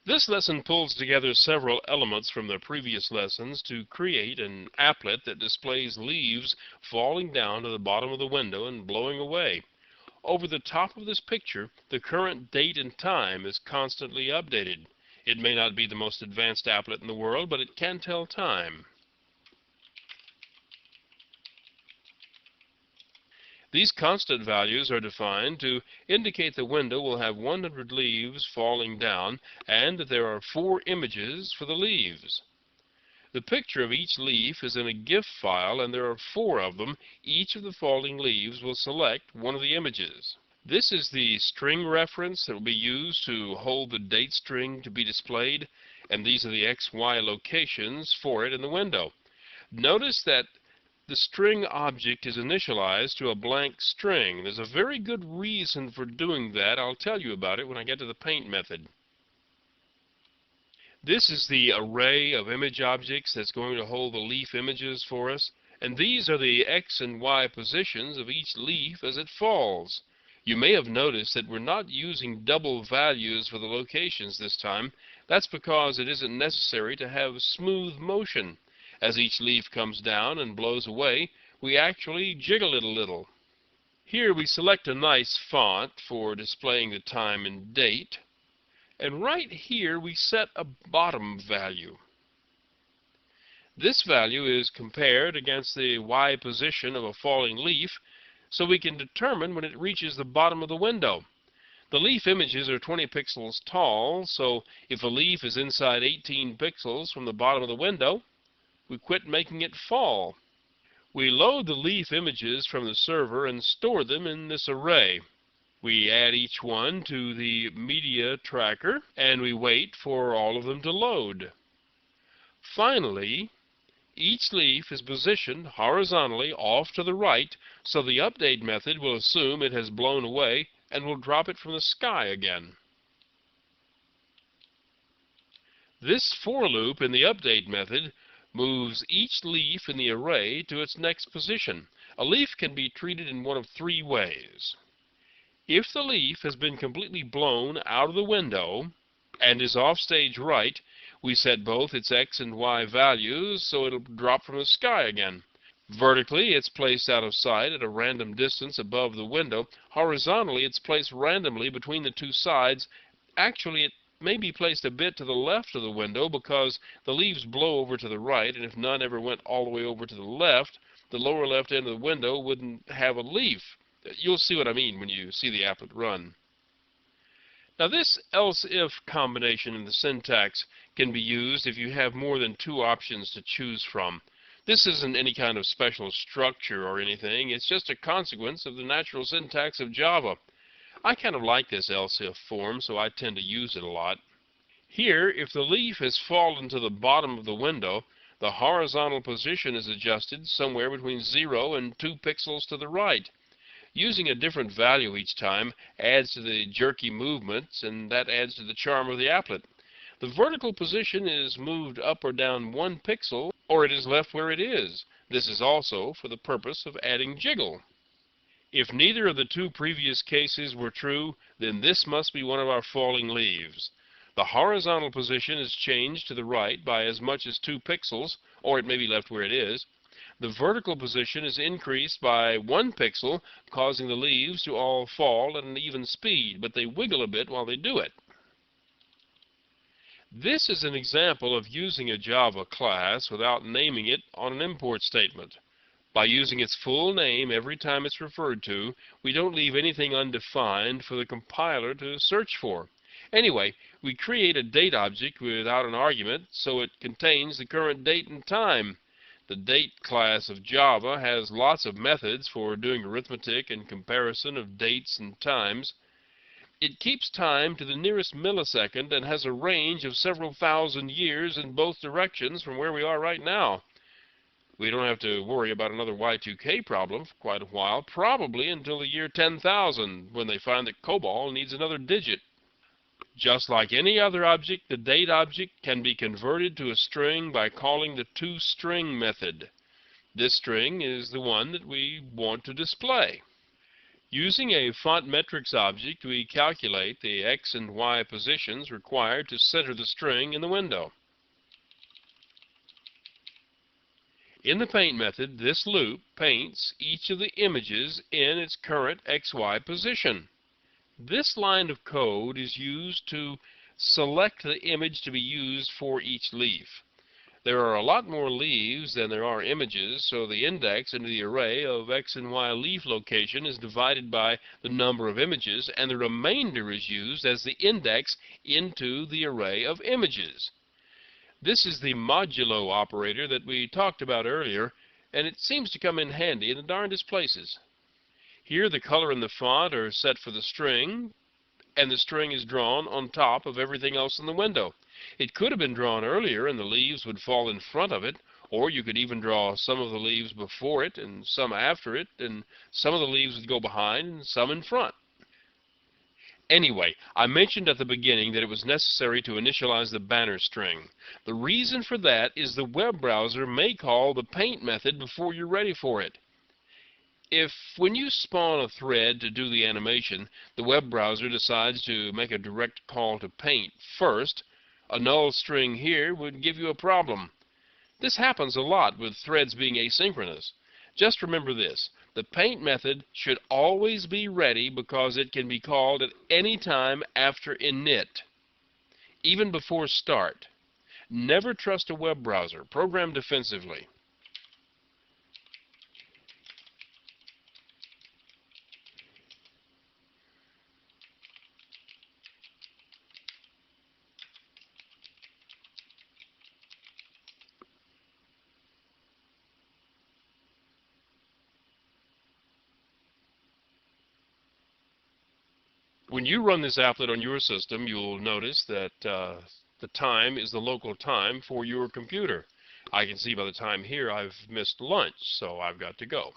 This lesson pulls together several elements from the previous lessons to create an applet that displays leaves falling down to the bottom of the window and blowing away. Over the top of this picture, the current date and time is constantly updated. It may not be the most advanced applet in the world, but it can tell time. These constant values are defined to indicate the window will have 100 leaves falling down and that there are 4 images for the leaves. The picture of each leaf is in a GIF file and there are 4 of them. Each of the falling leaves will select one of the images. This is the string reference that will be used to hold the date string to be displayed, and these are the XY locations for it in the window. Notice that the string object is initialized to a blank string. There's a very good reason for doing that. I'll tell you about it when I get to the paint method. This is the array of image objects that's going to hold the leaf images for us, and these are the X and Y positions of each leaf as it falls. You may have noticed that we're not using double values for the locations this time. That's because it isn't necessary to have smooth motion. As each leaf comes down and blows away, we actually jiggle it a little. Here we select a nice font for displaying the time and date, and right here we set a bottom value. This value is compared against the Y position of a falling leaf, so we can determine when it reaches the bottom of the window. The leaf images are 20 pixels tall, so if a leaf is inside 18 pixels from the bottom of the window, we quit making it fall. We load the leaf images from the server and store them in this array. We add each one to the media tracker and we wait for all of them to load. Finally, each leaf is positioned horizontally off to the right, so the update method will assume it has blown away and will drop it from the sky again. This for loop in the update method moves each leaf in the array to its next position. A leaf can be treated in one of 3 ways. If the leaf has been completely blown out of the window and is off stage right, we set both its X and Y values so it'll drop from the sky again. Vertically, it's placed out of sight at a random distance above the window. Horizontally, it's placed randomly between the 2 sides. Actually, it may be placed a bit to the left of the window because the leaves blow over to the right, and if none ever went all the way over to the left, the lower left end of the window wouldn't have a leaf. You'll see what I mean when you see the applet run. Now this else-if combination in the syntax can be used if you have more than 2 options to choose from. This isn't any kind of special structure or anything. It's just a consequence of the natural syntax of Java. I kind of like this else-if form, so I tend to use it a lot. Here, if the leaf has fallen to the bottom of the window, the horizontal position is adjusted somewhere between 0 and 2 pixels to the right. Using a different value each time adds to the jerky movements, and that adds to the charm of the applet. The vertical position is moved up or down 1 pixel, or it is left where it is. This is also for the purpose of adding jiggle. If neither of the 2 previous cases were true, then this must be one of our falling leaves. The horizontal position is changed to the right by as much as 2 pixels, or it may be left where it is. The vertical position is increased by 1 pixel, causing the leaves to all fall at an even speed, but they wiggle a bit while they do it. This is an example of using a Java class without naming it on an import statement. By using its full name every time it's referred to, we don't leave anything undefined for the compiler to search for. Anyway, we create a date object without an argument, so it contains the current date and time. The date class of Java has lots of methods for doing arithmetic and comparison of dates and times. It keeps time to the nearest millisecond and has a range of several thousand years in both directions from where we are right now. We don't have to worry about another Y2K problem for quite a while, probably until the year 10,000, when they find that COBOL needs another digit. Just like any other object, the date object can be converted to a string by calling the toString method. This string is the one that we want to display. Using a font metrics object, we calculate the X and Y positions required to center the string in the window. In the paint method, this loop paints each of the images in its current XY position. This line of code is used to select the image to be used for each leaf. There are a lot more leaves than there are images, so the index into the array of X and Y leaf location is divided by the number of images, and the remainder is used as the index into the array of images. This is the modulo operator that we talked about earlier, and it seems to come in handy in the darndest places. Here the color and the font are set for the string, and the string is drawn on top of everything else in the window. It could have been drawn earlier and the leaves would fall in front of it, or you could even draw some of the leaves before it and some after it, and some of the leaves would go behind and some in front. Anyway, I mentioned at the beginning that it was necessary to initialize the banner string. The reason for that is the web browser may call the paint method before you're ready for it. If, when you spawn a thread to do the animation, the web browser decides to make a direct call to paint first, a null string here would give you a problem. This happens a lot with threads being asynchronous. Just remember this: the paint method should always be ready because it can be called at any time after init, even before start. Never trust a web browser. Program defensively. When you run this applet on your system, you'll notice that the time is the local time for your computer. I can see by the time here I've missed lunch, so I've got to go.